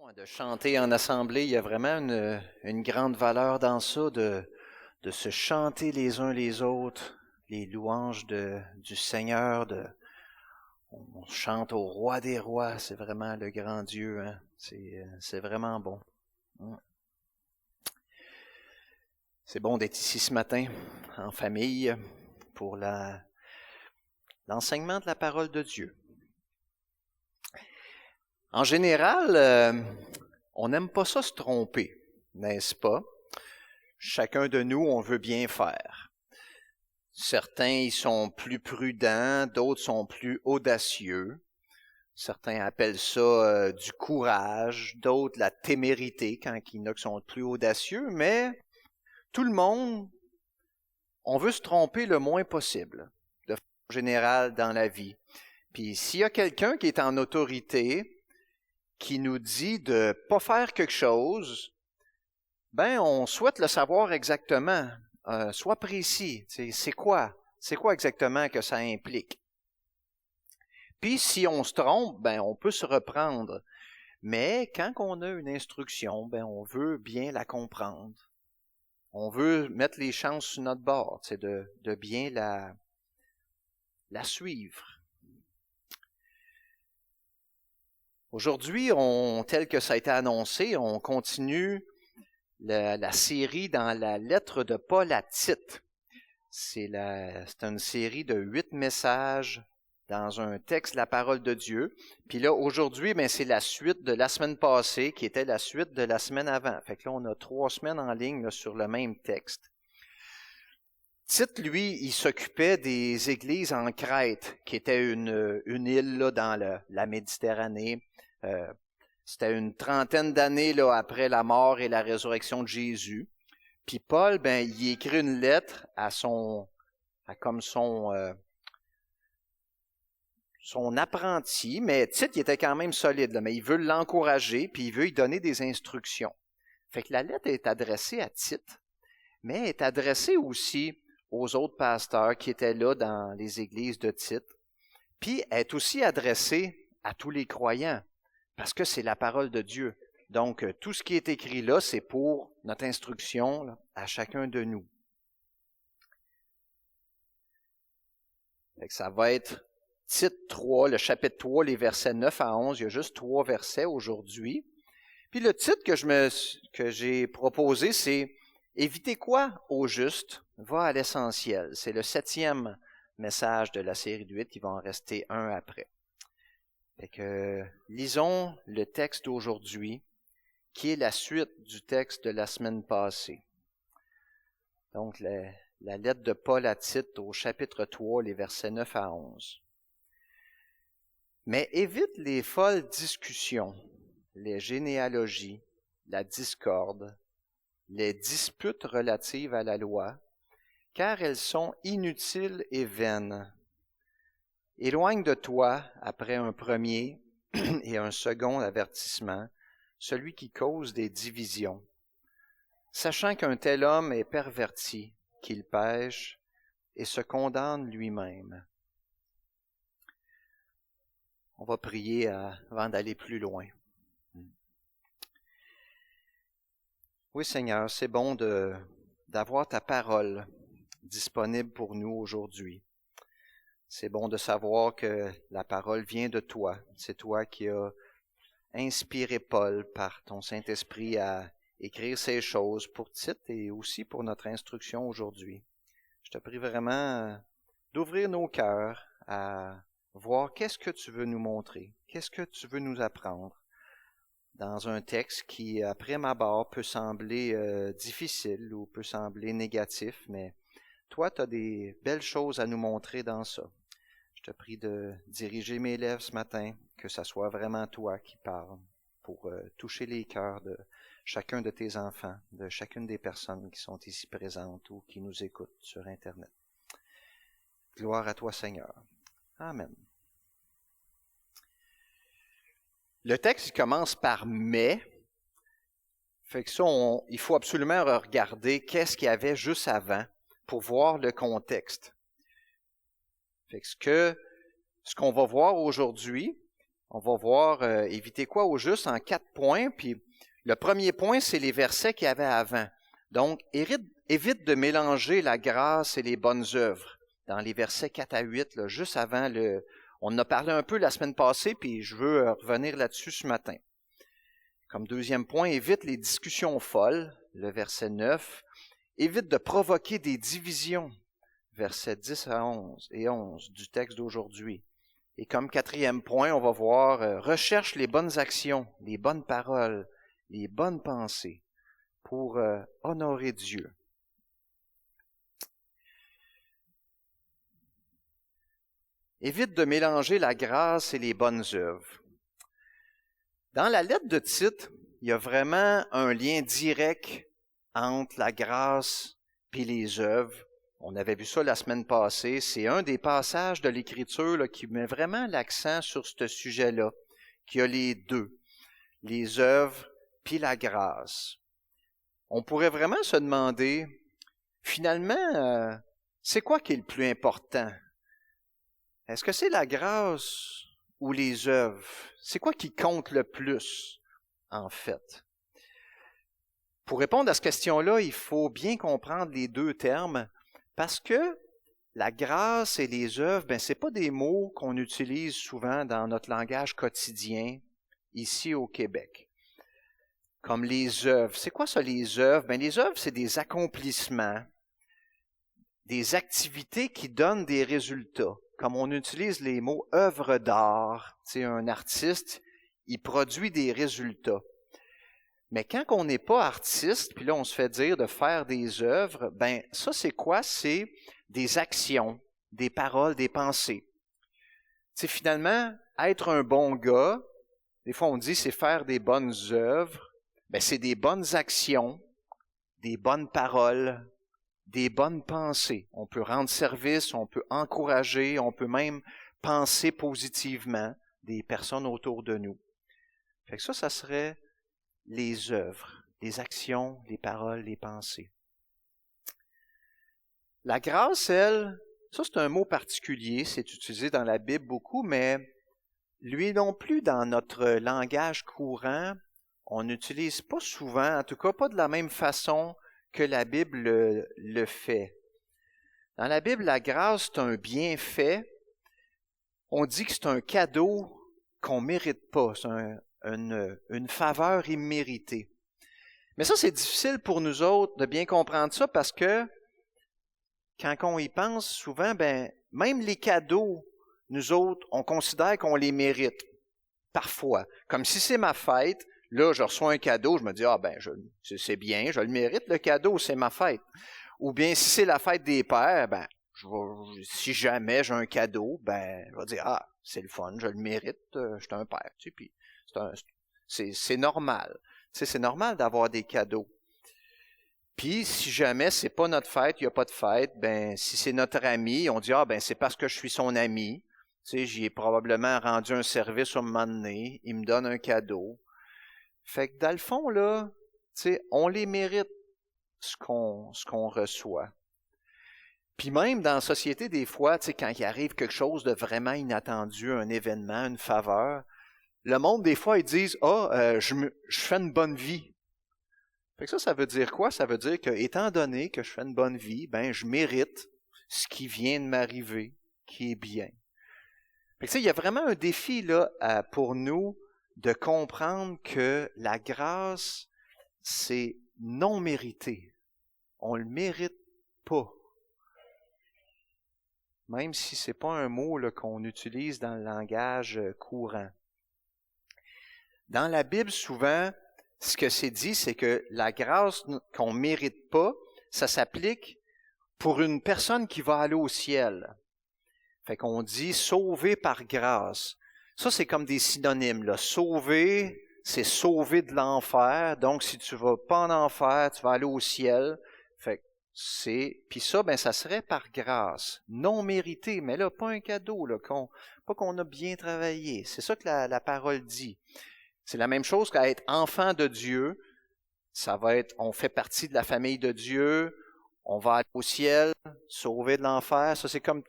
De chanter en assemblée, il y a vraiment une grande valeur dans ça, de se chanter les uns les autres, les louanges du Seigneur, on chante au Roi des Rois, c'est vraiment le grand Dieu, hein? C'est vraiment bon. C'est bon d'être ici ce matin, en famille, pour l'enseignement de la parole de Dieu. En général, on n'aime pas ça se tromper, n'est-ce pas? Chacun de nous, on veut bien faire. Certains, ils sont plus prudents, d'autres sont plus audacieux. Certains appellent ça du courage, d'autres la témérité quand il y en a qui sont plus audacieux, mais tout le monde, on veut se tromper le moins possible, de façon générale dans la vie. Puis s'il y a quelqu'un qui est en autorité, qui nous dit de pas faire quelque chose, ben on souhaite le savoir exactement. Sois précis. C'est quoi exactement que ça implique? Puis si on se trompe, ben on peut se reprendre. Mais quand on a une instruction, ben on veut bien la comprendre. On veut mettre les chances sur notre bord, de bien la suivre. Aujourd'hui, tel que ça a été annoncé, on continue la série dans la lettre de Paul à Tite. C'est une série de 8 messages dans un texte, la parole de Dieu. Puis là, aujourd'hui, c'est la suite de la semaine passée, qui était la suite de la semaine avant. Fait que là, on a 3 semaines en ligne là, sur le même texte. Tite, lui, il s'occupait des églises en Crète, qui était une île là, dans la Méditerranée. C'était une trentaine d'années là, après la mort et la résurrection de Jésus. Puis Paul, il écrit une lettre à son apprenti, mais Tite, il était quand même solide, là, mais il veut l'encourager, puis il veut lui donner des instructions. Fait que la lettre est adressée à Tite, mais elle est adressée aussi aux autres pasteurs qui étaient là dans les églises de Tite. Puis elle est aussi adressée à tous les croyants, parce que c'est la parole de Dieu. Donc, tout ce qui est écrit là, c'est pour notre instruction là, à chacun de nous. Fait que ça va être Tite 3, le chapitre 3, les versets 9 à 11. Il y a juste 3 versets aujourd'hui. Puis le titre que j'ai proposé, c'est « Évitez quoi au juste, va à l'essentiel ». C'est le 7e message de la série de 8, qui va en rester un après. Fait que lisons le texte d'aujourd'hui, qui est la suite du texte de la semaine passée. Donc, la lettre de Paul à Tite au chapitre 3, les versets 9 à 11. « Mais évite les folles discussions, les généalogies, la discorde, les disputes relatives à la loi, car elles sont inutiles et vaines. Éloigne de toi, après un premier et un second avertissement, celui qui cause des divisions, sachant qu'un tel homme est perverti, qu'il pêche et se condamne lui-même. » On va prier avant d'aller plus loin. Oui, Seigneur, c'est bon d'avoir ta parole disponible pour nous aujourd'hui. C'est bon de savoir que la parole vient de toi. C'est toi qui as inspiré Paul par ton Saint-Esprit à écrire ces choses pour Tite et aussi pour notre instruction aujourd'hui. Je te prie vraiment d'ouvrir nos cœurs à voir qu'est-ce que tu veux nous montrer, qu'est-ce que tu veux nous apprendre dans un texte qui, à prime abord, peut sembler difficile ou peut sembler négatif, mais toi, tu as des belles choses à nous montrer dans ça. Je te prie de diriger mes lèvres ce matin, que ça soit vraiment toi qui parles pour toucher les cœurs de chacun de tes enfants, de chacune des personnes qui sont ici présentes ou qui nous écoutent sur Internet. Gloire à toi, Seigneur. Amen. Le texte commence par « mais ». Fait que ça, il faut absolument regarder qu'est-ce qu'il y avait juste avant pour voir le contexte. Fait que ce qu'on va voir aujourd'hui, On va voir éviter quoi au juste en 4 points. Puis le premier point, c'est les versets qu'il y avait avant. Donc, évite de mélanger la grâce et les bonnes œuvres. Dans les versets 4 à 8, là, juste avant on en a parlé un peu la semaine passée, puis je veux revenir là-dessus ce matin. Comme deuxième point, évite les discussions folles, le verset 9. Évite de provoquer des divisions, versets 10 à 11 et 11 du texte d'aujourd'hui. Et comme quatrième point, on va voir, recherche les bonnes actions, les bonnes paroles, les bonnes pensées pour honorer Dieu. Évite de mélanger la grâce et les bonnes œuvres. Dans la lettre de Tite, il y a vraiment un lien direct entre la grâce et les œuvres. On avait vu ça la semaine passée. C'est un des passages de l'Écriture là, qui met vraiment l'accent sur ce sujet-là, qui a les deux, les œuvres puis la grâce. On pourrait vraiment se demander, finalement, c'est quoi qui est le plus important? Est-ce que c'est la grâce ou les œuvres? C'est quoi qui compte le plus, en fait? Pour répondre à cette question-là, il faut bien comprendre les deux termes, parce que la grâce et les œuvres, c'est pas des mots qu'on utilise souvent dans notre langage quotidien, ici au Québec. Comme les œuvres. C'est quoi ça, les œuvres? Les œuvres, c'est des accomplissements, des activités qui donnent des résultats. Comme on utilise les mots œuvre d'art, un artiste, il produit des résultats. Mais quand on n'est pas artiste, puis là on se fait dire de faire des œuvres, ça c'est quoi? C'est des actions, des paroles, des pensées. Finalement, être un bon gars, des fois on dit c'est faire des bonnes œuvres, c'est des bonnes actions, des bonnes paroles, des bonnes pensées. On peut rendre service, on peut encourager, on peut même penser positivement des personnes autour de nous. Fait que ça serait les œuvres, les actions, les paroles, les pensées. La grâce, elle, ça c'est un mot particulier, c'est utilisé dans la Bible beaucoup, mais lui non plus dans notre langage courant, on n'utilise pas souvent, en tout cas pas de la même façon que la Bible le fait. Dans la Bible, la grâce, c'est un bienfait. On dit que c'est un cadeau qu'on ne mérite pas. C'est une faveur imméritée. Mais ça, c'est difficile pour nous autres de bien comprendre ça parce que quand on y pense, souvent, même les cadeaux, nous autres, on considère qu'on les mérite. Parfois. Comme si c'est ma fête, là, je reçois un cadeau, je me dis, c'est bien, je le mérite, le cadeau, c'est ma fête. Ou bien, si c'est la fête des pères, si jamais j'ai un cadeau, je vais dire, c'est le fun, je le mérite, je suis un père, puis c'est normal. C'est normal d'avoir des cadeaux. Puis, si jamais c'est pas notre fête, il n'y a pas de fête, si c'est notre ami, on dit, c'est parce que je suis son ami. J'y ai probablement rendu un service au moment donné, il me donne un cadeau. Fait que dans le fond, là, on les mérite ce qu'on reçoit. Puis même dans la société, des fois, quand il arrive quelque chose de vraiment inattendu, un événement, une faveur, le monde, des fois, ils disent « je fais une bonne vie ». Fait que ça veut dire quoi? Ça veut dire que, étant donné que je fais une bonne vie, je mérite ce qui vient de m'arriver, qui est bien. Fait que il y a vraiment un défi là pour nous de comprendre que la grâce, c'est non mérité. On le mérite pas. Même si c'est pas un mot là, qu'on utilise dans le langage courant. Dans la Bible, souvent, ce que c'est dit, c'est que la grâce qu'on mérite pas, ça s'applique pour une personne qui va aller au ciel. Fait qu'on dit sauvé par grâce. Ça, c'est comme des synonymes, là. Sauver, c'est sauver de l'enfer. Donc, si tu vas pas en enfer, tu vas aller au ciel. Fait que puis ça, ça serait par grâce. Non mérité, mais là, pas un cadeau, là, pas qu'on a bien travaillé. C'est ça que la parole dit. C'est la même chose qu'à être enfant de Dieu. Ça va être, on fait partie de la famille de Dieu. On va aller au ciel, sauver de l'enfer. Ça, c'est comme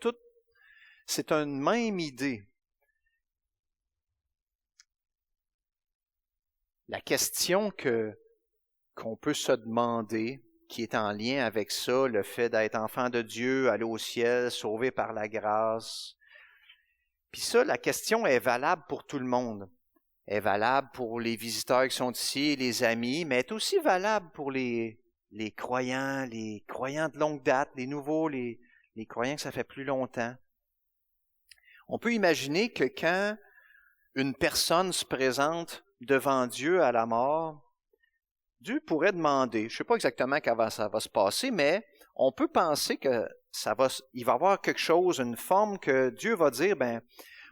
c'est une même idée. la question qu'on peut se demander, qui est en lien avec ça, le fait d'être enfant de Dieu, aller au ciel, sauvé par la grâce. Puis ça, la question est valable pour tout le monde. Elle est valable pour les visiteurs qui sont ici, les amis, mais elle est aussi valable pour les croyants de longue date, les nouveaux, les croyants que ça fait plus longtemps. On peut imaginer que quand une personne se présente devant Dieu à la mort, Dieu pourrait demander, je ne sais pas exactement comment ça va se passer, mais on peut penser que il va y avoir quelque chose, une forme que Dieu va dire,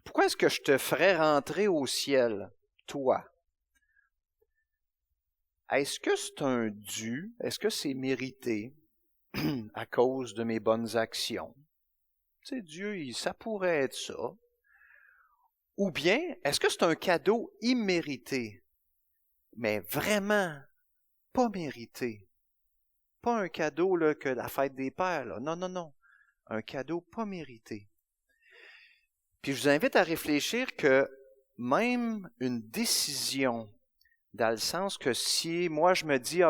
pourquoi est-ce que je te ferais rentrer au ciel, toi? Est-ce que c'est un dû? Est-ce que c'est mérité à cause de mes bonnes actions? Tu sais, Dieu, ça pourrait être ça. Ou bien, est-ce que c'est un cadeau immérité, mais vraiment pas mérité? Pas un cadeau là, que la fête des pères. Là. Non. Un cadeau pas mérité. Puis je vous invite à réfléchir que même une décision, dans le sens que si moi je me dis,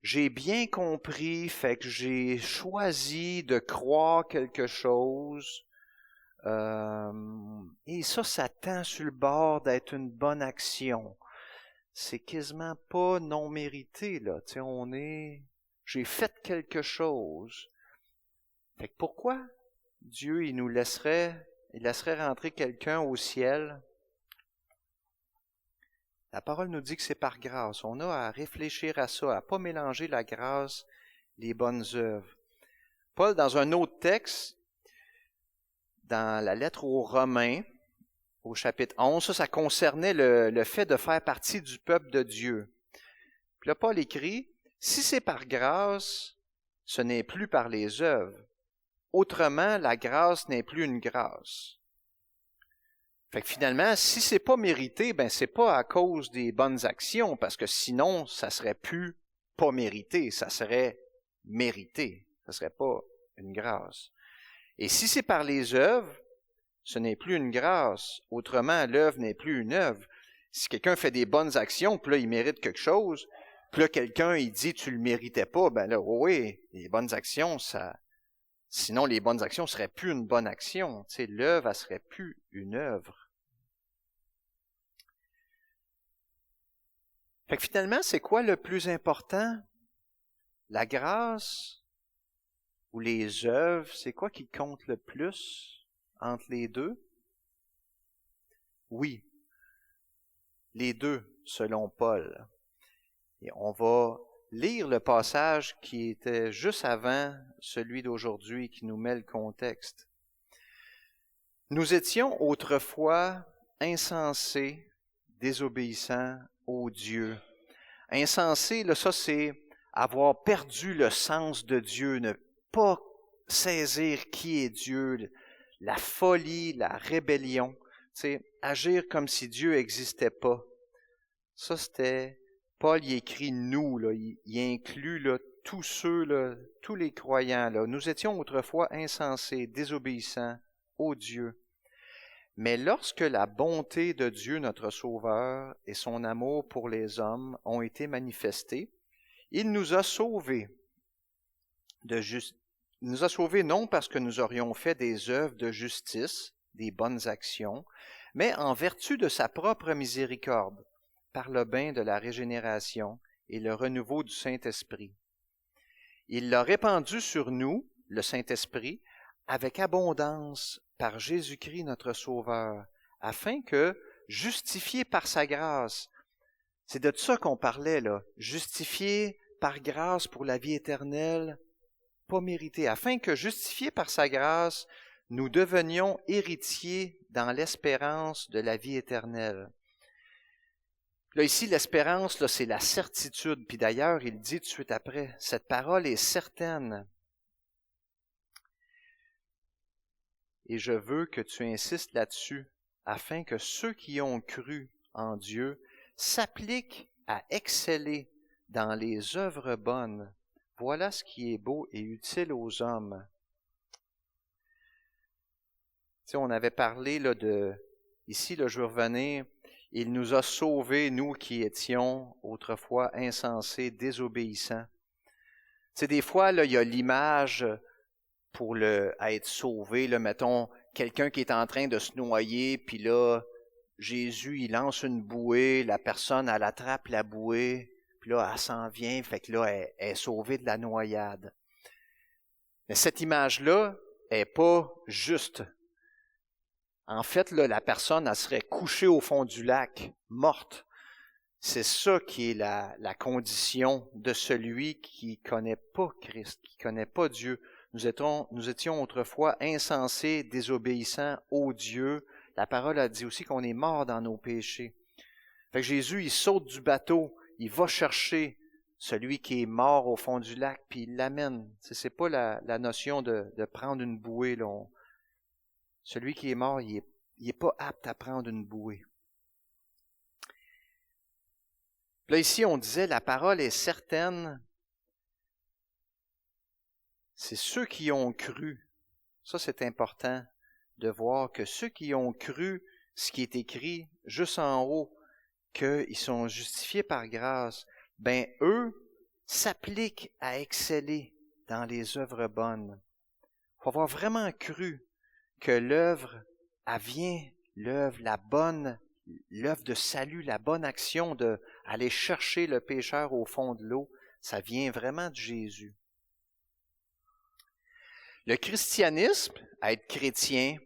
j'ai bien compris, fait que j'ai choisi de croire quelque chose, et ça tend sur le bord d'être une bonne action. C'est quasiment pas non mérité, là. Tu sais, j'ai fait quelque chose. Fait que pourquoi Dieu, il laisserait rentrer quelqu'un au ciel? La parole nous dit que c'est par grâce. On a à réfléchir à ça, à pas mélanger la grâce, les bonnes œuvres. Paul, dans un autre texte, dans la lettre aux Romains, au chapitre 11, ça concernait le fait de faire partie du peuple de Dieu. Puis là, Paul écrit, « Si c'est par grâce, ce n'est plus par les œuvres. Autrement, la grâce n'est plus une grâce. » Fait que finalement, si c'est pas mérité, c'est pas à cause des bonnes actions, parce que sinon, ça serait plus pas mérité, ça serait mérité. Ça serait pas une grâce. Et si c'est par les œuvres, ce n'est plus une grâce. Autrement, l'œuvre n'est plus une œuvre. Si quelqu'un fait des bonnes actions, puis là, il mérite quelque chose, puis là, quelqu'un, il dit, tu le méritais pas, oui, les bonnes actions, sinon les bonnes actions seraient plus une bonne action. Tu sais, l'œuvre, elle serait plus une œuvre. Fait que finalement, c'est quoi le plus important? La grâce ou les œuvres, c'est quoi qui compte le plus entre les deux? Oui, les deux, selon Paul. Et on va lire le passage qui était juste avant celui d'aujourd'hui, qui nous met le contexte. Nous étions autrefois insensés, désobéissants ô Dieu. Insensé, là, ça c'est avoir perdu le sens de Dieu, ne pas saisir qui est Dieu, la folie, la rébellion, agir comme si Dieu n'existait pas. Ça c'était, Paul il écrit nous, là, il inclut là, tous ceux, là, tous les croyants. Là. Nous étions autrefois insensés, désobéissants ô Dieu. Mais lorsque la bonté de Dieu notre Sauveur et son amour pour les hommes ont été manifestés, il nous a sauvés. Il nous a sauvés non parce que nous aurions fait des œuvres de justice, des bonnes actions, mais en vertu de sa propre miséricorde, par le bain de la régénération et le renouveau du Saint-Esprit. Il l'a répandu sur nous, le Saint-Esprit, avec abondance par Jésus-Christ notre Sauveur, afin que, justifiés par sa grâce, c'est de ça qu'on parlait, là, justifiés par grâce pour la vie éternelle, pas mérité, afin que, justifiés par sa grâce, nous devenions héritiers dans l'espérance de la vie éternelle. Là, ici, l'espérance, là, c'est la certitude. Puis d'ailleurs, il dit tout de suite après, cette parole est certaine. Et je veux que tu insistes là-dessus, afin que ceux qui ont cru en Dieu s'appliquent à exceller dans les œuvres bonnes. Voilà ce qui est beau et utile aux hommes. Tu sais, on avait parlé là, ici, là, je veux revenir, Il nous a sauvés, nous qui étions autrefois insensés, désobéissants. Tu sais, des fois, là, il y a l'image pour être sauvé, là, mettons, quelqu'un qui est en train de se noyer, puis là, Jésus, il lance une bouée, la personne, elle attrape la bouée, puis là, elle s'en vient, fait que là, elle est sauvée de la noyade. Mais cette image-là est pas juste. En fait, là, la personne, elle serait couchée au fond du lac, morte. C'est ça qui est la condition de celui qui connaît pas Christ, qui connaît pas Dieu. Nous étions autrefois insensés, désobéissants, odieux. La parole a dit aussi qu'on est mort dans nos péchés. Fait que Jésus, il saute du bateau, il va chercher celui qui est mort au fond du lac, puis il l'amène. C'est pas la notion de prendre une bouée. Là. Celui qui est mort, il est pas apte à prendre une bouée. Là, ici, on disait, la parole est certaine. C'est ceux qui ont cru. Ça, c'est important de voir que ceux qui ont cru ce qui est écrit juste en haut, qu'ils sont justifiés par grâce, ben eux s'appliquent à exceller dans les œuvres bonnes. Il faut avoir vraiment cru que l'œuvre, elle vient, l'œuvre de salut, la bonne action d'aller chercher le pécheur au fond de l'eau, ça vient vraiment de Jésus. Le christianisme, être chrétien,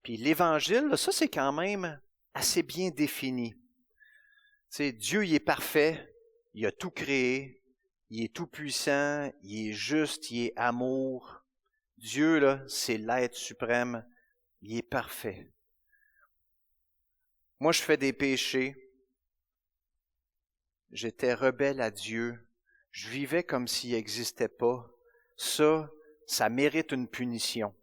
puis l'Évangile, ça c'est quand même assez bien défini. Tu sais, Dieu, il est parfait, il a tout créé, il est tout puissant, il est juste, il est amour. Dieu, là, c'est l'être suprême, il est parfait. Moi, je fais des péchés. J'étais rebelle à Dieu. Je vivais comme s'il n'existait pas. Ça mérite une punition.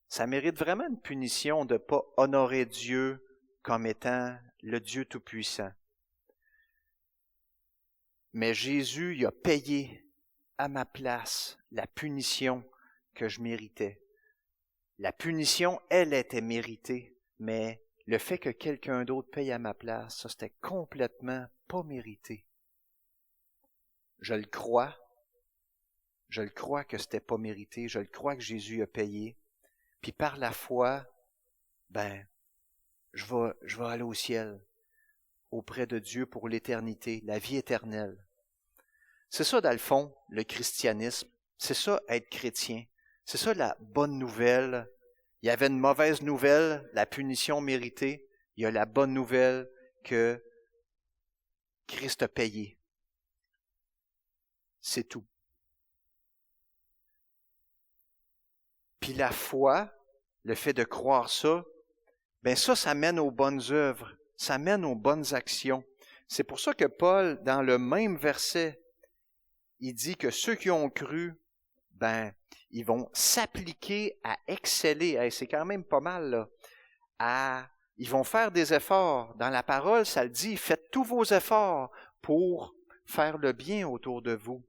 Ça mérite vraiment une punition de ne pas honorer Dieu comme étant le Dieu Tout-Puissant. Mais Jésus, il a payé à ma place la punition que je méritais. La punition, elle était méritée, mais le fait que quelqu'un d'autre paye à ma place, ça c'était complètement pas mérité. Je le crois que c'était pas mérité, je le crois que Jésus a payé, puis par la foi, je vais aller au ciel, auprès de Dieu pour l'éternité, la vie éternelle. C'est ça, dans le fond, le christianisme. C'est ça, être chrétien. C'est ça, la bonne nouvelle. Il y avait une mauvaise nouvelle, la punition méritée. Il y a la bonne nouvelle que Christ a payé. C'est tout. Puis la foi, le fait de croire ça, ça mène aux bonnes œuvres, ça mène aux bonnes actions. C'est pour ça que Paul, dans le même verset, il dit que ceux qui ont cru, ils vont s'appliquer à exceller. Hey, c'est quand même pas mal, là. Ils vont faire des efforts. Dans la parole, ça le dit, faites tous vos efforts pour faire le bien autour de vous.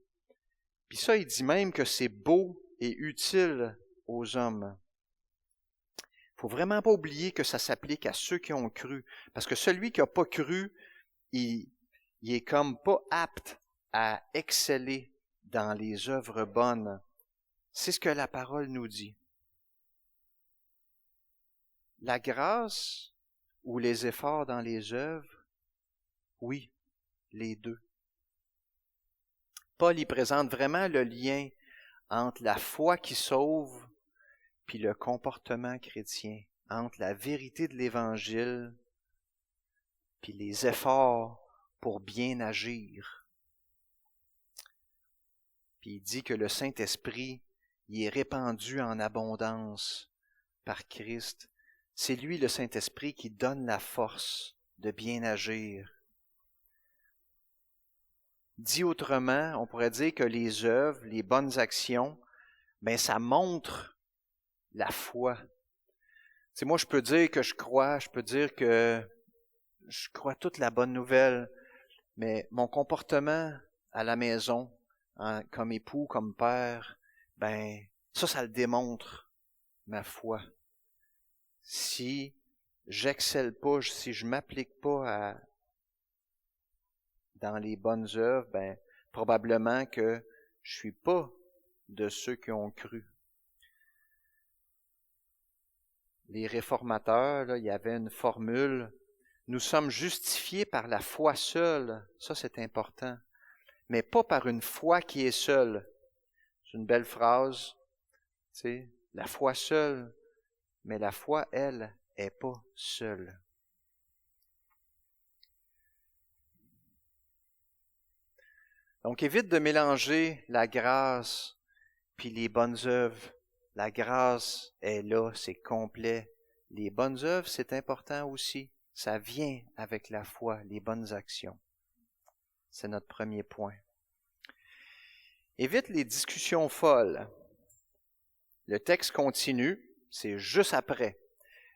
Puis ça, il dit même que c'est beau et utile aux hommes. Il faut vraiment pas oublier que ça s'applique à ceux qui ont cru. Parce que celui qui n'a pas cru, il est comme pas apte à exceller dans les œuvres bonnes. C'est ce que la parole nous dit. La grâce ou les efforts dans les œuvres, oui, les deux. Paul y présente vraiment le lien entre la foi qui sauve puis le comportement chrétien, entre la vérité de l'Évangile puis les efforts pour bien agir. Puis il dit que le Saint-Esprit il est répandu en abondance par Christ. C'est lui, le Saint-Esprit, qui donne la force de bien agir. Dit autrement, on pourrait dire que les œuvres, les bonnes actions, ça montre la foi. Tu sais, moi, je peux dire que je crois toute la bonne nouvelle, mais mon comportement à la maison, comme époux, comme père, ça le démontre, ma foi. Si j'excelle pas, si je m'applique pas dans les bonnes œuvres, ben probablement que je suis pas de ceux qui ont cru. Les réformateurs, là, il y avait une formule. Nous sommes justifiés par la foi seule. Ça, c'est important. Mais pas par une foi qui est seule. C'est une belle phrase. Tu sais, la foi seule. Mais la foi, elle, est pas seule. Donc, évite de mélanger la grâce puis les bonnes œuvres. La grâce est là, c'est complet. Les bonnes œuvres, c'est important aussi. Ça vient avec la foi, les bonnes actions. C'est notre premier point. Évite les discussions folles. Le texte continue, c'est juste après.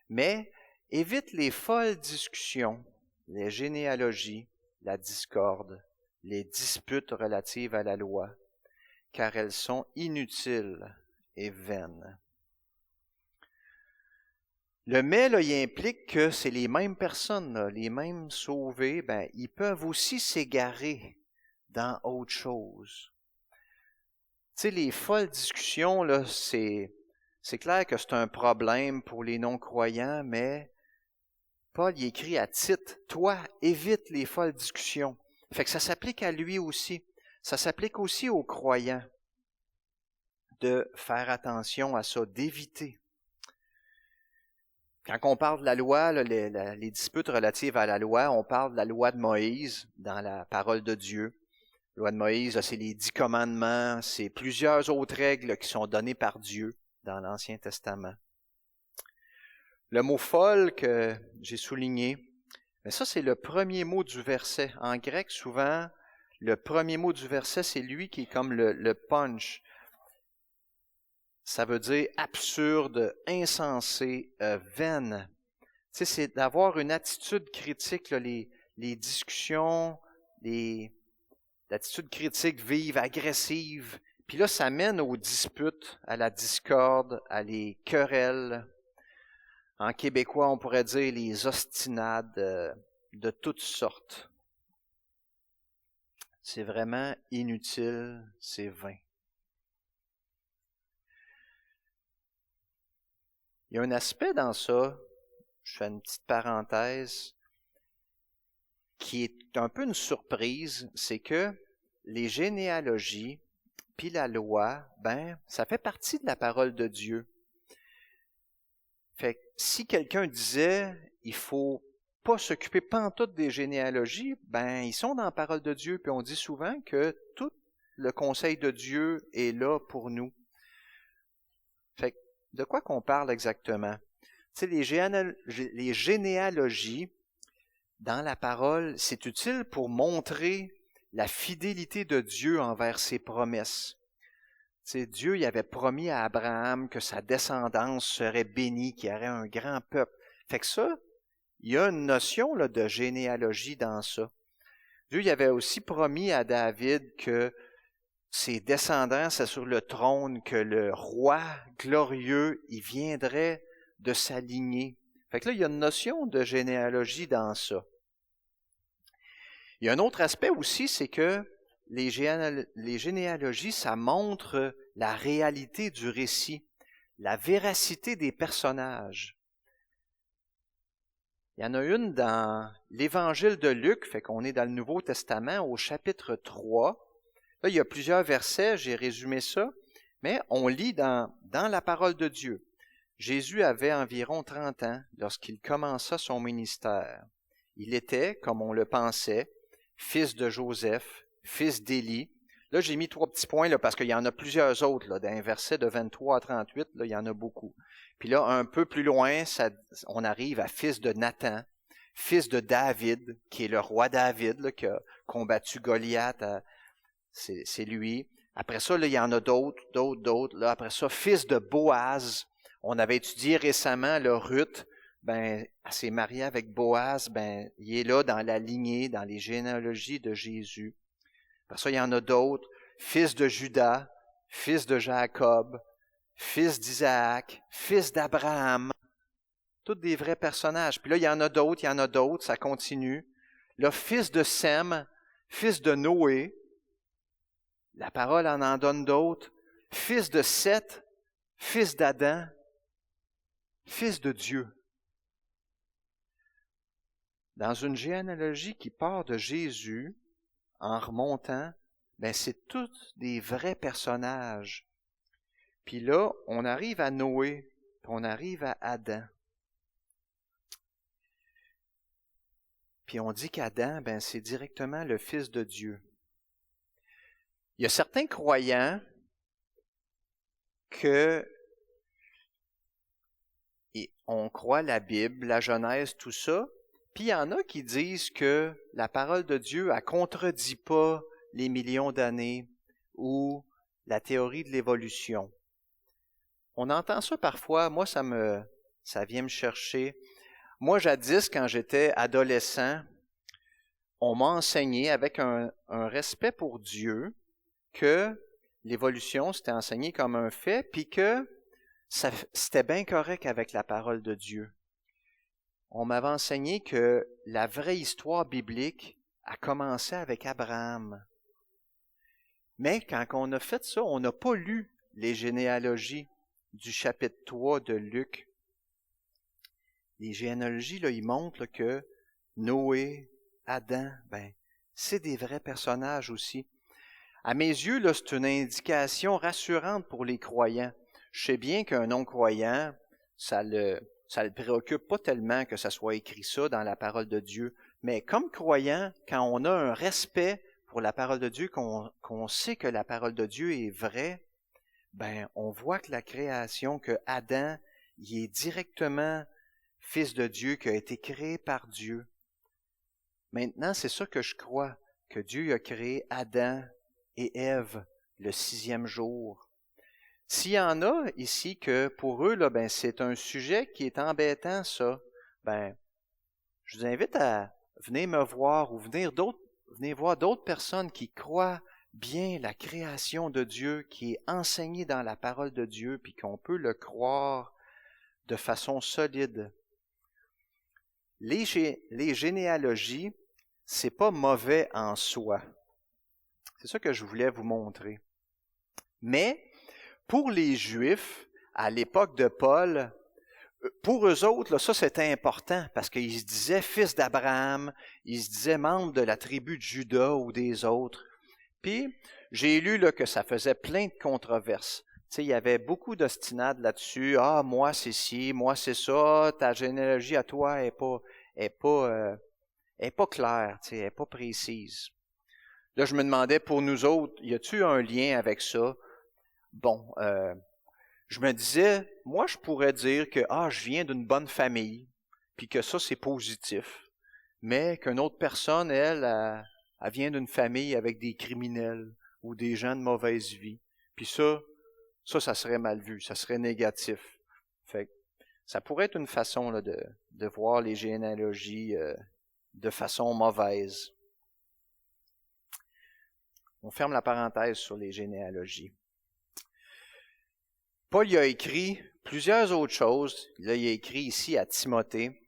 Mais évite les folles discussions, les généalogies, la discorde, les disputes relatives à la loi, car elles sont inutiles et vaines. Le mais, là, il implique que c'est les mêmes personnes, là, les mêmes sauvés, ben, ils peuvent aussi s'égarer dans autre chose. Tu sais, les folles discussions, là, c'est clair que c'est un problème pour les non-croyants, mais Paul y écrit à Tite, « Toi, évite les folles discussions. » Fait que ça s'applique à lui aussi. Ça s'applique aussi aux croyants de faire attention à ça, d'éviter. Quand on parle de la loi, là, les disputes relatives à la loi, on parle de la loi de Moïse dans la parole de Dieu. La loi de Moïse, là, c'est les 10 commandements, c'est plusieurs autres règles là, qui sont données par Dieu dans l'Ancien Testament. Le mot « folle » que j'ai souligné, mais ça c'est le premier mot du verset. En grec, souvent, le premier mot du verset, c'est lui qui est comme le punch. Ça veut dire absurde, insensé, vaine. Tu sais, c'est d'avoir une attitude critique, là, les discussions, l'attitude critique vive, agressive. Puis là, ça mène aux disputes, à la discorde, à les querelles. En québécois, on pourrait dire les ostinades de toutes sortes. C'est vraiment inutile, c'est vain. Il y a un aspect dans ça, je fais une petite parenthèse, qui est un peu une surprise, c'est que les généalogies puis la loi, ben, ça fait partie de la parole de Dieu. Fait que si quelqu'un disait, il faut pas s'occuper pantoute des généalogies, ben, ils sont dans la parole de Dieu, puis on dit souvent que tout le conseil de Dieu est là pour nous. Fait que, de quoi qu'on parle exactement? Tu sais, les généalogies, dans la parole, c'est utile pour montrer la fidélité de Dieu envers ses promesses. Tu sais, Dieu il avait promis à Abraham que sa descendance serait bénie, qu'il y aurait un grand peuple. Fait que ça, il y a une notion là, de généalogie dans ça. Dieu il avait aussi promis à David que ses descendants, c'est sur le trône, que le roi glorieux, il viendrait de sa lignée. Fait que là, il y a une notion de généalogie dans ça. Il y a un autre aspect aussi, c'est que les généalogies, ça montre la réalité du récit, la véracité des personnages. Il y en a une dans l'Évangile de Luc, fait qu'on est dans le Nouveau Testament, au chapitre 3. Là, il y a plusieurs versets, j'ai résumé ça, mais on lit dans la parole de Dieu. Jésus avait environ 30 ans lorsqu'il commença son ministère. Il était, comme on le pensait, fils de Joseph, fils d'Élie. Là, j'ai mis 3 petits points là, parce qu'il y en a plusieurs autres. Là, dans un verset de 23 à 38, là, il y en a beaucoup. Puis là, un peu plus loin, on arrive à fils de Nathan, fils de David, qui est le roi David, là, qui a combattu Goliath. C'est lui. Après ça, là, il y en a d'autres. Là, après ça, fils de Boaz. On avait étudié récemment là, Ruth. Ben, elle s'est mariée avec Boaz. Ben, il est là dans la lignée, dans les généalogies de Jésus. Après ça, il y en a d'autres. Fils de Judas, fils de Jacob, fils d'Isaac, fils d'Abraham. Tous des vrais personnages. Puis là, il y en a d'autres, ça continue. Là, fils de Sem, fils de Noé. La parole en donne d'autres. Fils de Seth, fils d'Adam, fils de Dieu. Dans une généalogie qui part de Jésus, en remontant, c'est tous des vrais personnages. Puis là, on arrive à Noé, puis on arrive à Adam. Puis on dit qu'Adam, c'est directement le Fils de Dieu. Il y a certains croyants que on croit la Bible, la Genèse, tout ça, puis il y en a qui disent que la parole de Dieu, elle contredit pas les millions d'années ou la théorie de l'évolution. On entend ça parfois, moi ça vient me chercher. Moi, jadis, quand j'étais adolescent, on m'a enseigné avec un respect pour Dieu que l'évolution, c'était enseigné comme un fait, puis que c'était bien correct avec la parole de Dieu. On m'avait enseigné que la vraie histoire biblique a commencé avec Abraham. Mais quand on a fait ça, on n'a pas lu les généalogies du chapitre 3 de Luc. Les généalogies, là, ils montrent que Noé, Adam, c'est des vrais personnages aussi. À mes yeux, là, c'est une indication rassurante pour les croyants. Je sais bien qu'un non-croyant, ça le préoccupe pas tellement que ça soit écrit ça dans la parole de Dieu. Mais comme croyant, quand on a un respect pour la parole de Dieu, qu'on sait que la parole de Dieu est vraie, on voit que la création, que Adam, il est directement Fils de Dieu, qui a été créé par Dieu. Maintenant, c'est ça que je crois, que Dieu a créé Adam et Ève le 6e jour. S'il y en a ici que pour eux, là, c'est un sujet qui est embêtant, ça, je vous invite à venir me voir ou venir voir d'autres personnes qui croient bien la création de Dieu, qui est enseignée dans la parole de Dieu, puis qu'on peut le croire de façon solide. Les généalogies, c'est pas mauvais en soi. C'est ça que je voulais vous montrer. Mais, pour les Juifs, à l'époque de Paul, pour eux autres, là, ça c'était important parce qu'ils se disaient fils d'Abraham, ils se disaient membres de la tribu de Juda ou des autres. Puis, j'ai lu là, que ça faisait plein de controverses. Il y avait beaucoup d'ostinades là-dessus. Ah, moi c'est ci, moi c'est ça, ta généalogie à toi est pas claire, elle est pas précise. Là, je me demandais pour nous autres, y a-t-il un lien avec ça? Bon, je me disais, moi je pourrais dire que je viens d'une bonne famille, puis que ça c'est positif, mais qu'une autre personne, elle vient d'une famille avec des criminels ou des gens de mauvaise vie, puis ça serait mal vu, ça serait négatif. Fait que ça pourrait être une façon là, de voir les généalogies de façon mauvaise. On ferme la parenthèse sur les généalogies. Paul y a écrit plusieurs autres choses. Là, il a écrit ici à Timothée.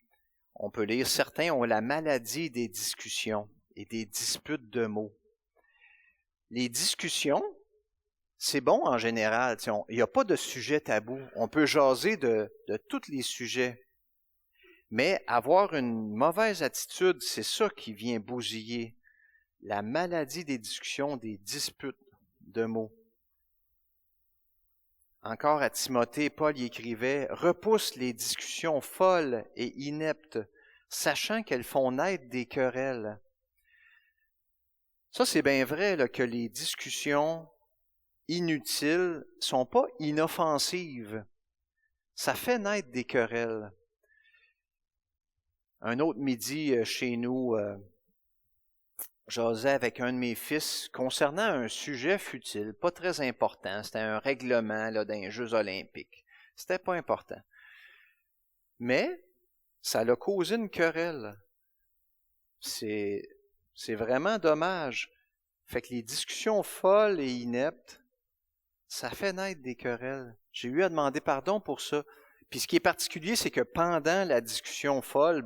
On peut lire, certains ont la maladie des discussions et des disputes de mots. Les discussions, c'est bon en général. Il n'y a pas de sujet tabou. On peut jaser de tous les sujets. Mais avoir une mauvaise attitude, c'est ça qui vient bousiller. La maladie des discussions, des disputes de mots. Encore à Timothée, Paul y écrivait « Repousse les discussions folles et ineptes, sachant qu'elles font naître des querelles. » Ça, c'est bien vrai là, que les discussions inutiles sont pas inoffensives. Ça fait naître des querelles. Un autre midi chez nous, j'osais avec un de mes fils concernant un sujet futile, pas très important. C'était un règlement là, d'un Jeux olympiques. C'était pas important. Mais ça l'a causé une querelle. C'est vraiment dommage. Fait que les discussions folles et ineptes, ça fait naître des querelles. J'ai eu à demander pardon pour ça. Puis ce qui est particulier, c'est que pendant la discussion folle,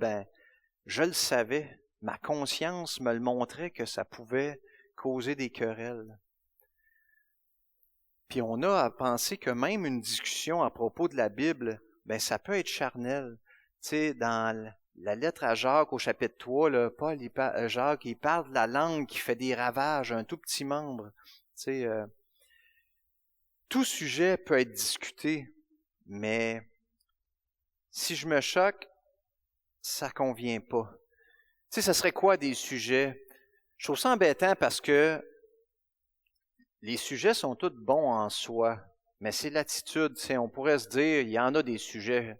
je le savais. Ma conscience me le montrait que ça pouvait causer des querelles. Puis on a à penser que même une discussion à propos de la Bible, ça peut être charnel. Tu sais, dans la lettre à Jacques au chapitre 3, là, Jacques, il parle de la langue qui fait des ravages, un tout petit membre. Tu sais, tout sujet peut être discuté, mais si je me choque, ça convient pas. Tu sais, ça serait quoi des sujets? Je trouve ça embêtant parce que les sujets sont tous bons en soi, mais c'est l'attitude. Tu sais, on pourrait se dire, il y en a des sujets,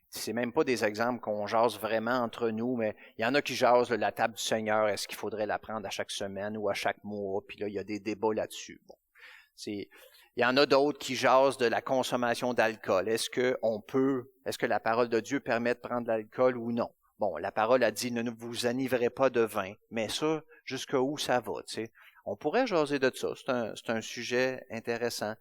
c'est même pas des exemples qu'on jase vraiment entre nous, mais il y en a qui jasent la table du Seigneur, est-ce qu'il faudrait la prendre à chaque semaine ou à chaque mois? Puis là, il y a des débats là-dessus. Bon, il y en a d'autres qui jasent de la consommation d'alcool. Est-ce que la parole de Dieu permet de prendre de l'alcool ou non? Bon, la parole a dit, ne vous enivrez pas de vin, mais ça, jusqu'où ça va, tu sais? On pourrait jaser de ça, c'est un sujet intéressant.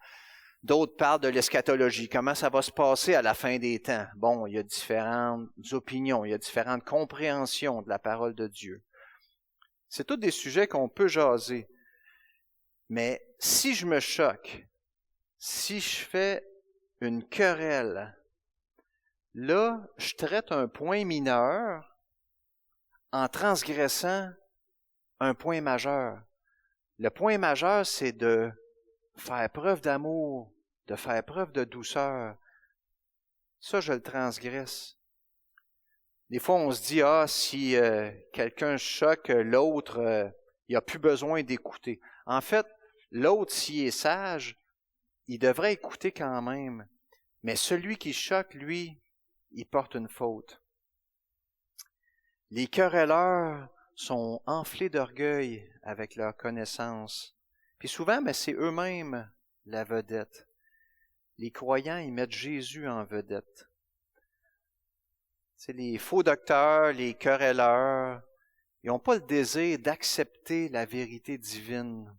D'autres parlent de l'eschatologie, comment ça va se passer à la fin des temps. Bon, il y a différentes opinions, il y a différentes compréhensions de la parole de Dieu. C'est tous des sujets qu'on peut jaser. Mais si je me choque, si je fais une querelle, là, je traite un point mineur en transgressant un point majeur. Le point majeur, c'est de faire preuve d'amour, de faire preuve de douceur. Ça, je le transgresse. Des fois, on se dit, si quelqu'un choque l'autre, il n'a plus besoin d'écouter. En fait, l'autre, s'il est sage, il devrait écouter quand même. Mais celui qui choque, lui, il porte une faute. Les querelleurs sont enflés d'orgueil avec leur connaissance. Puis souvent, c'est eux-mêmes la vedette. Les croyants, ils mettent Jésus en vedette. C'est les faux docteurs, les querelleurs, ils n'ont pas le désir d'accepter la vérité divine.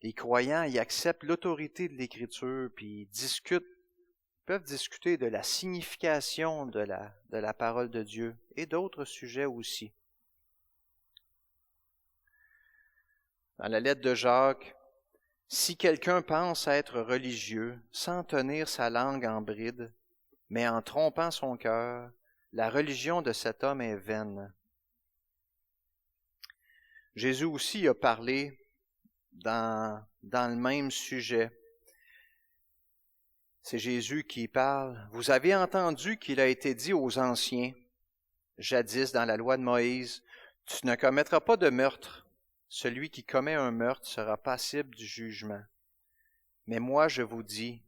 Les croyants, ils acceptent l'autorité de l'Écriture, puis ils peuvent discuter de la signification de la parole de Dieu et d'autres sujets aussi. Dans la lettre de Jacques, si quelqu'un pense être religieux sans tenir sa langue en bride, mais en trompant son cœur, la religion de cet homme est vaine. Jésus aussi a parlé dans le même sujet. C'est Jésus qui parle. Vous avez entendu qu'il a été dit aux anciens, jadis dans la loi de Moïse, tu ne commettras pas de meurtre. Celui qui commet un meurtre sera passible du jugement. Mais moi, je vous dis,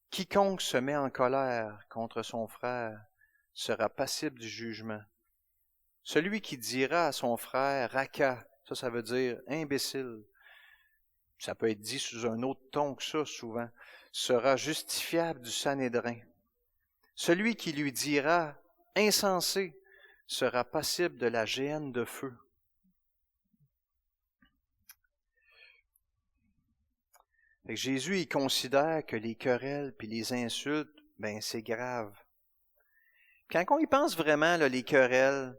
quiconque se met en colère contre son frère sera passible du jugement. Celui qui dira à son frère, raka, ça veut dire imbécile, ça peut être dit sous un autre ton que ça souvent, sera justifiable du Sanhédrin. Celui qui lui dira insensé sera passible de la géhenne de feu. Fait que Jésus, il considère que les querelles puis les insultes, c'est grave. Quand on y pense vraiment, là, les querelles,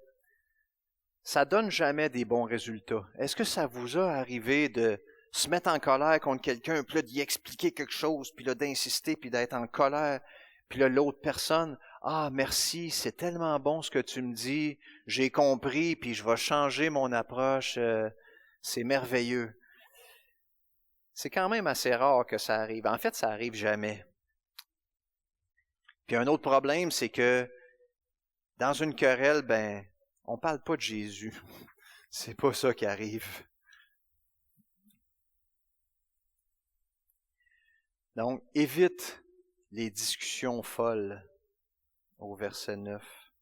ça donne jamais des bons résultats. Est-ce que ça vous a arrivé de se mettre en colère contre quelqu'un, puis là, d'y expliquer quelque chose, puis là, d'insister, puis d'être en colère, puis là, l'autre personne, merci, c'est tellement bon ce que tu me dis, j'ai compris, puis je vais changer mon approche, c'est merveilleux. C'est quand même assez rare que ça arrive. En fait, ça arrive jamais. Puis un autre problème, c'est que dans une querelle, on parle pas de Jésus. C'est pas ça qui arrive. Donc, évite les discussions folles au verset 9.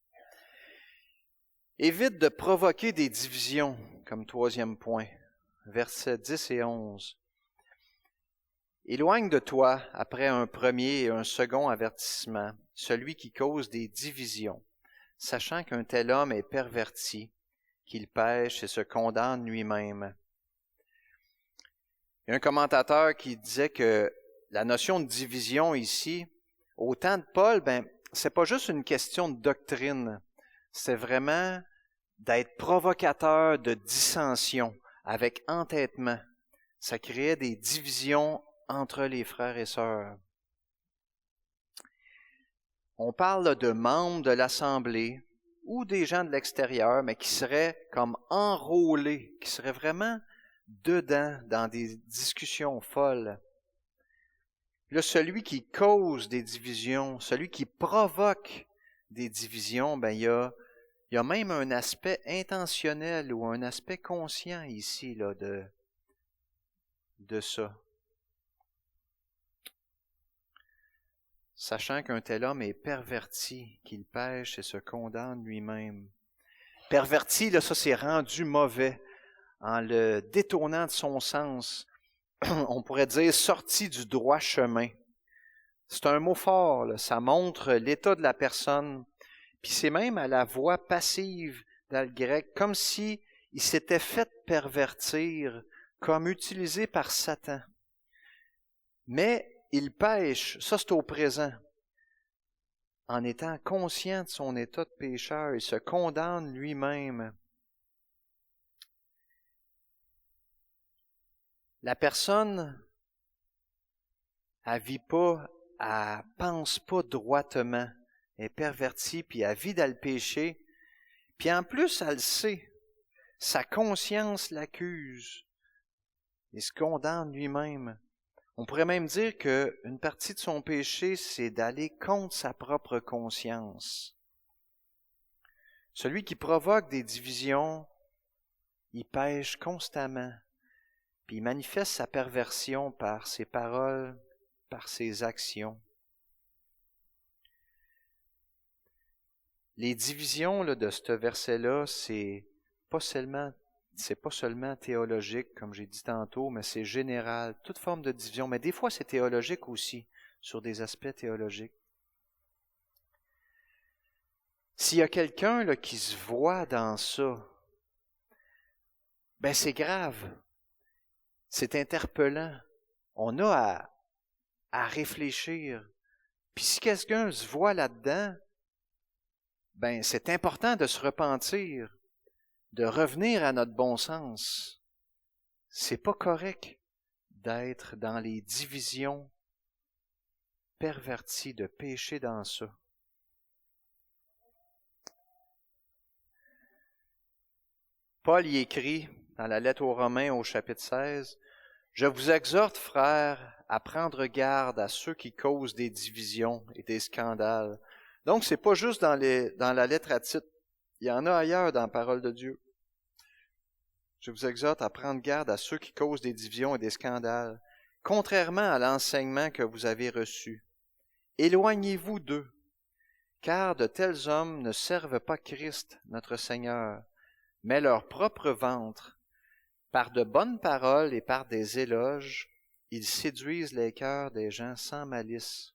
Évite de provoquer des divisions, comme troisième point, versets 10 et 11. Éloigne de toi, après un premier et un second avertissement, celui qui cause des divisions, sachant qu'un tel homme est perverti, qu'il pêche et se condamne lui-même. Il y a un commentateur qui disait que la notion de division ici, au temps de Paul, c'est pas juste une question de doctrine, c'est vraiment d'être provocateur de dissension, avec entêtement. Ça créait des divisions entre les frères et sœurs. On parle là, de membres de l'Assemblée ou des gens de l'extérieur, mais qui seraient comme enrôlés, qui seraient vraiment dedans dans des discussions folles. Là, celui qui cause des divisions, celui qui provoque des divisions, il y a même un aspect intentionnel ou un aspect conscient ici là, de ça. Sachant qu'un tel homme est perverti, qu'il pêche et se condamne lui-même. Perverti, là, ça c'est rendu mauvais, en le détournant de son sens. On pourrait dire sorti du droit chemin. C'est un mot fort, là. Ça montre l'état de la personne. Puis c'est même à la voix passive dans le grec, comme si il s'était fait pervertir, comme utilisé par Satan. Mais il pêche, ça c'est au présent. En étant conscient de son état de pécheur, il se condamne lui-même. La personne, elle vit pas, elle pense pas droitement, elle est pervertie, puis elle vit dans le péché, puis en plus, elle le sait. Sa conscience l'accuse. Il se condamne lui-même. On pourrait même dire qu'une partie de son péché, c'est d'aller contre sa propre conscience. Celui qui provoque des divisions, il pêche constamment, puis il manifeste sa perversion par ses paroles, par ses actions. Les divisions là, de ce verset-là, c'est pas seulement théologique, comme j'ai dit tantôt, mais c'est général, toute forme de division. Mais des fois, c'est théologique aussi, sur des aspects théologiques. S'il y a quelqu'un là, qui se voit dans ça, c'est grave. C'est interpellant. On a à réfléchir. Puis si quelqu'un se voit là-dedans, c'est important de se repentir, de revenir à notre bon sens. C'est pas correct d'être dans les divisions perverties, de pécher dans ça. Paul y écrit dans la lettre aux Romains au chapitre 16, « Je vous exhorte, frères, à prendre garde à ceux qui causent des divisions et des scandales. » Donc, c'est pas juste dans la lettre à Tite. Il y en a ailleurs dans la parole de Dieu. Je vous exhorte à prendre garde à ceux qui causent des divisions et des scandales, contrairement à l'enseignement que vous avez reçu. Éloignez-vous d'eux, car de tels hommes ne servent pas Christ, notre Seigneur, mais leur propre ventre. Par de bonnes paroles et par des éloges, ils séduisent les cœurs des gens sans malice.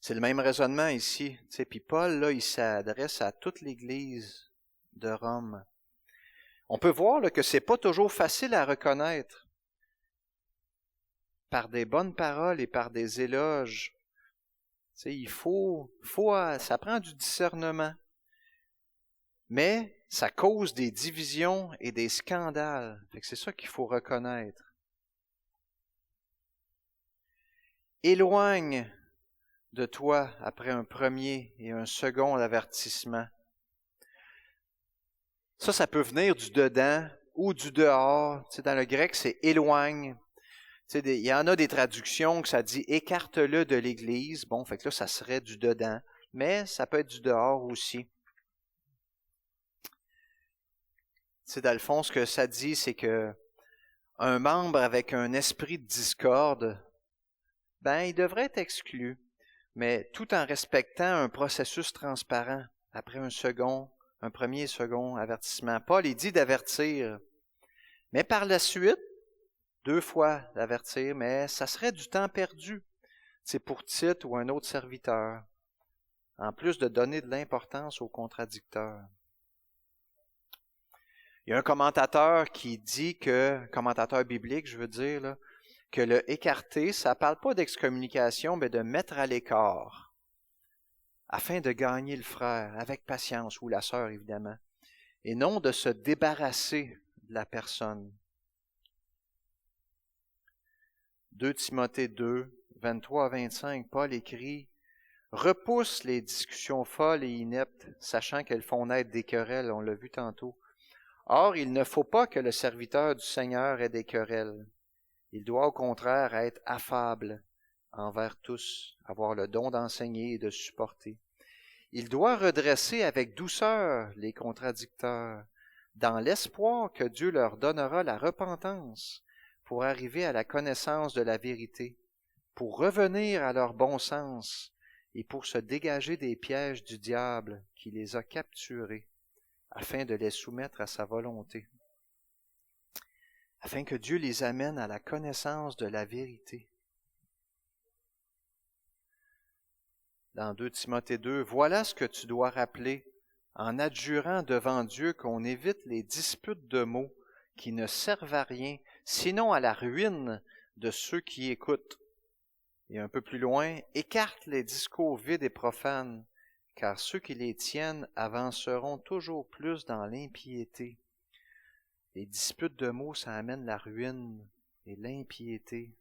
C'est le même raisonnement ici. Puis Paul, là, il s'adresse à toute l'Église de Rome. On peut voir là, que c'est pas toujours facile à reconnaître. Par des bonnes paroles et par des éloges. Il faut, ça prend du discernement. Mais ça cause des divisions et des scandales. C'est ça qu'il faut reconnaître. Éloigne de toi après un premier et un second avertissement. Ça peut venir du dedans ou du dehors. Dans le grec, c'est éloigne. Il y en a des traductions que ça dit écarte-le de l'Église. Bon, fait que là, ça serait du dedans. Mais ça peut être du dehors aussi. Dans le fond, ce que ça dit, c'est que un membre avec un esprit de discorde, il devrait être exclu, mais tout en respectant un processus transparent après un premier et second avertissement. Paul, il dit d'avertir, mais par la suite, 2 fois d'avertir, mais ça serait du temps perdu. C'est pour Tite ou un autre serviteur, en plus de donner de l'importance aux contradicteurs. Il y a un commentateur qui dit commentateur biblique, je veux dire, là, que le écarter, ça ne parle pas d'excommunication, mais de mettre à l'écart, afin de gagner le frère, avec patience, ou la sœur évidemment, et non de se débarrasser de la personne. 2 Timothée 2, 23 à 25, Paul écrit « Repousse les discussions folles et ineptes, sachant qu'elles font naître des querelles, on l'a vu tantôt. Or, il ne faut pas que le serviteur du Seigneur ait des querelles. Il doit au contraire être affable envers tous, avoir le don d'enseigner et de supporter. Il doit redresser avec douceur les contradicteurs, dans l'espoir que Dieu leur donnera la repentance pour arriver à la connaissance de la vérité, pour revenir à leur bon sens et pour se dégager des pièges du diable qui les a capturés, afin de les soumettre à sa volonté, afin que Dieu les amène à la connaissance de la vérité. » Dans 2 Timothée 2, « Voilà ce que tu dois rappeler en adjurant devant Dieu qu'on évite les disputes de mots qui ne servent à rien, sinon à la ruine de ceux qui écoutent. » Et un peu plus loin, « Écarte les discours vides et profanes, car ceux qui les tiennent avanceront toujours plus dans l'impiété. » Les disputes de mots, ça amène la ruine et l'impiété.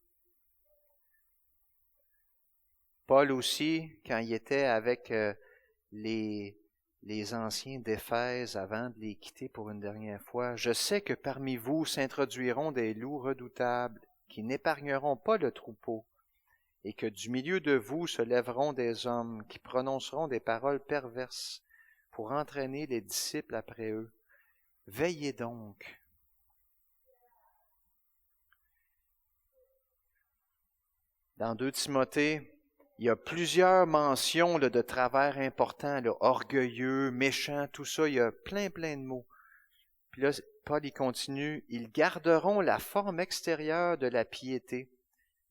Paul aussi, quand il était avec les anciens d'Éphèse avant de les quitter pour une dernière fois, « Je sais que parmi vous s'introduiront des loups redoutables qui n'épargneront pas le troupeau, et que du milieu de vous se lèveront des hommes qui prononceront des paroles perverses pour entraîner les disciples après eux. Veillez donc. » Dans 2 Timothée, il y a plusieurs mentions de travers importants, orgueilleux, méchants, tout ça, il y a plein de mots. Puis là, Paul y continue, « Ils garderont la forme extérieure de la piété,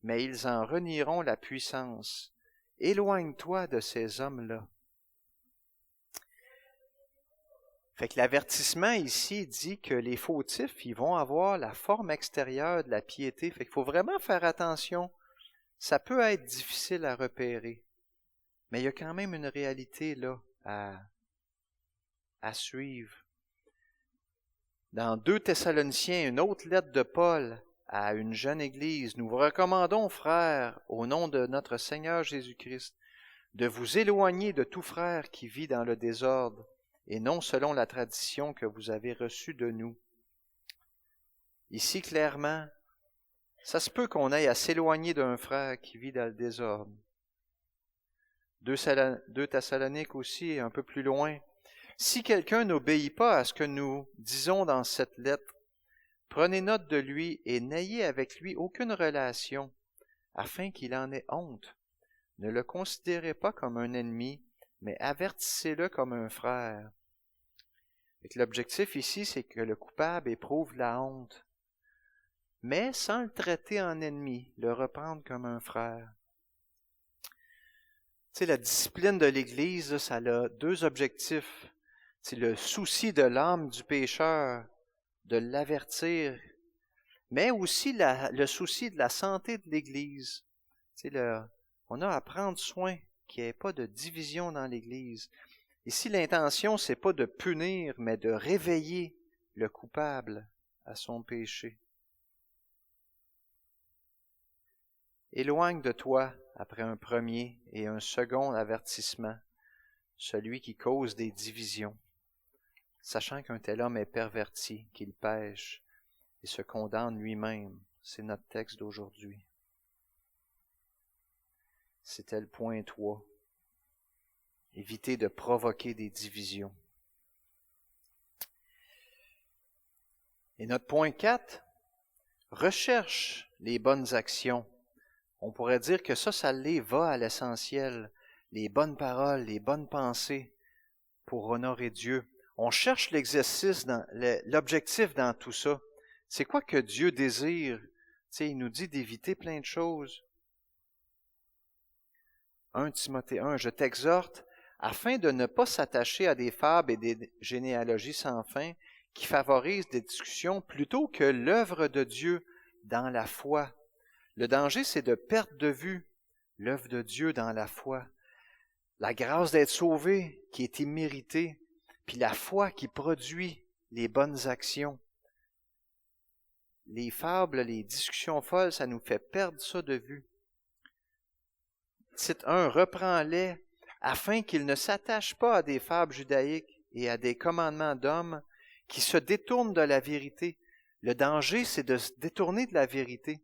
mais ils en renieront la puissance. Éloigne-toi de ces hommes-là. » Fait que l'avertissement ici dit que les fautifs, ils vont avoir la forme extérieure de la piété. Fait qu'il faut vraiment faire attention. Ça peut être difficile à repérer, mais il y a quand même une réalité là à suivre. Dans 2 Thessaloniciens, une autre lettre de Paul à une jeune église, « Nous vous recommandons, frères, au nom de notre Seigneur Jésus-Christ, de vous éloigner de tout frère qui vit dans le désordre, et non selon la tradition que vous avez reçue de nous. » Ici, clairement, ça se peut qu'on aille à s'éloigner d'un frère qui vit dans le désordre. 2 Thessaloniques aussi, un peu plus loin. « Si quelqu'un n'obéit pas à ce que nous disons dans cette lettre, prenez note de lui et n'ayez avec lui aucune relation, afin qu'il en ait honte. Ne le considérez pas comme un ennemi, mais avertissez-le comme un frère. » L'objectif ici, c'est que le coupable éprouve la honte, mais sans le traiter en ennemi, le reprendre comme un frère. Tu sais, la discipline de l'Église, ça a 2 objectifs. C'est le souci de l'âme du pécheur, de l'avertir, mais aussi le souci de la santé de l'Église. Tu sais, on a à prendre soin qu'il n'y ait pas de division dans l'Église. Ici, l'intention, c'est pas de punir, mais de réveiller le coupable à son péché. Éloigne de toi, après un premier et un second avertissement, celui qui cause des divisions, sachant qu'un tel homme est perverti, qu'il pêche et se condamne lui-même. C'est notre texte d'aujourd'hui. C'était le point 3. Éviter de provoquer des divisions. Et notre point 4, recherche les bonnes actions. On pourrait dire que ça les va à l'essentiel, les bonnes paroles, les bonnes pensées pour honorer Dieu. On cherche l'exercice, l'objectif dans tout ça. C'est quoi que Dieu désire? Tu sais, il nous dit d'éviter plein de choses. 1 Timothée 1, « Je t'exhorte, afin de ne pas s'attacher à des fables et des généalogies sans fin qui favorisent des discussions plutôt que l'œuvre de Dieu dans la foi, Le danger, c'est de perdre de vue l'œuvre de Dieu dans la foi, la grâce d'être sauvé qui est imméritée, puis la foi qui produit les bonnes actions. Les fables, les discussions folles, ça nous fait perdre ça de vue. Titre 1, reprends-les afin qu'ils ne s'attachent pas à des fables judaïques et à des commandements d'hommes qui se détournent de la vérité. Le danger, c'est de se détourner de la vérité.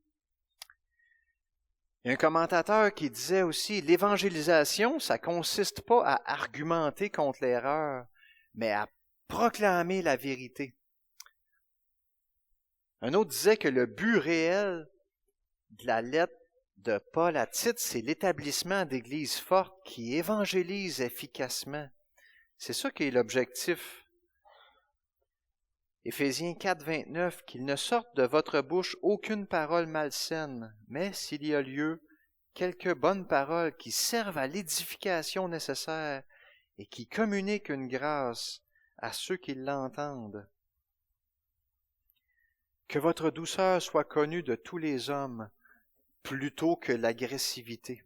Il y a un commentateur qui disait aussi, l'évangélisation, ça consiste pas à argumenter contre l'erreur, mais à proclamer la vérité. Un autre disait que le but réel de la lettre de Paul à Tite, c'est l'établissement d'églises fortes qui évangélisent efficacement. C'est ça qui est l'objectif. Éphésiens 4, 29, qu'il ne sorte de votre bouche aucune parole malsaine, mais s'il y a lieu, quelques bonnes paroles qui servent à l'édification nécessaire et qui communiquent une grâce à ceux qui l'entendent. Que votre douceur soit connue de tous les hommes, plutôt que l'agressivité.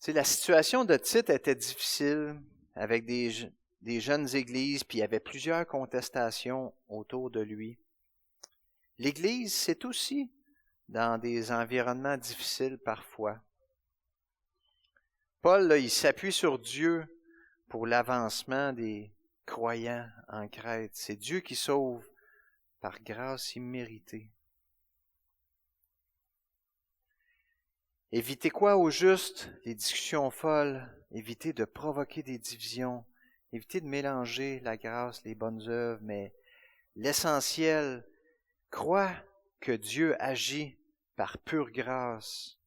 La situation de Tite était difficile avec des jeunes églises, puis il y avait plusieurs contestations autour de lui. L'Église, c'est aussi dans des environnements difficiles parfois. Paul, là, il s'appuie sur Dieu pour l'avancement des croyants en Crète. C'est Dieu qui sauve par grâce imméritée. Évitez quoi au juste? Les discussions folles. Évitez de provoquer des divisions. Évitez de mélanger la grâce, les bonnes œuvres. Mais l'essentiel, crois que Dieu agit par pure grâce.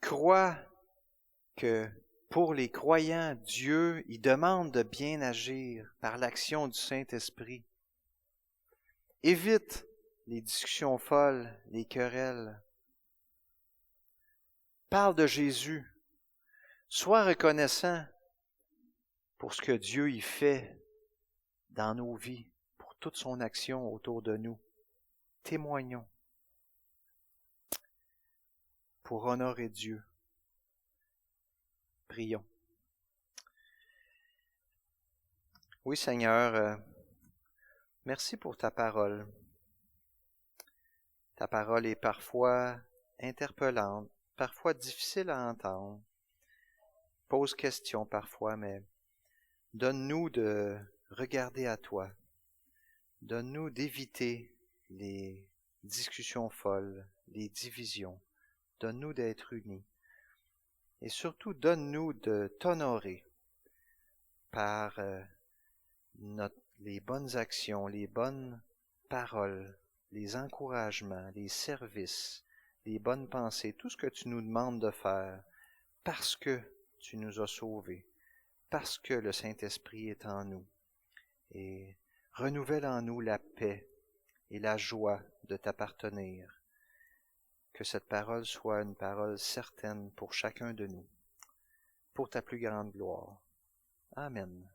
Crois que pour les croyants, Dieu, il demande de bien agir par l'action du Saint-Esprit. Évite les discussions folles, les querelles. Parle de Jésus. Sois reconnaissant pour ce que Dieu y fait dans nos vies, pour toute son action autour de nous. Témoignons pour honorer Dieu. Prions. Oui, Seigneur, merci pour ta parole. Ta parole est parfois interpellante, parfois difficile à entendre, pose question parfois, mais donne-nous de regarder à toi. Donne-nous d'éviter les discussions folles, les divisions. Donne-nous d'être unis. Et surtout, donne-nous de t'honorer par les bonnes actions, les bonnes paroles, les encouragements, les services, les bonnes pensées, tout ce que tu nous demandes de faire, parce que tu nous as sauvés, parce que le Saint-Esprit est en nous. Et renouvelle en nous la paix et la joie de t'appartenir. Que cette parole soit une parole certaine pour chacun de nous, pour ta plus grande gloire. Amen.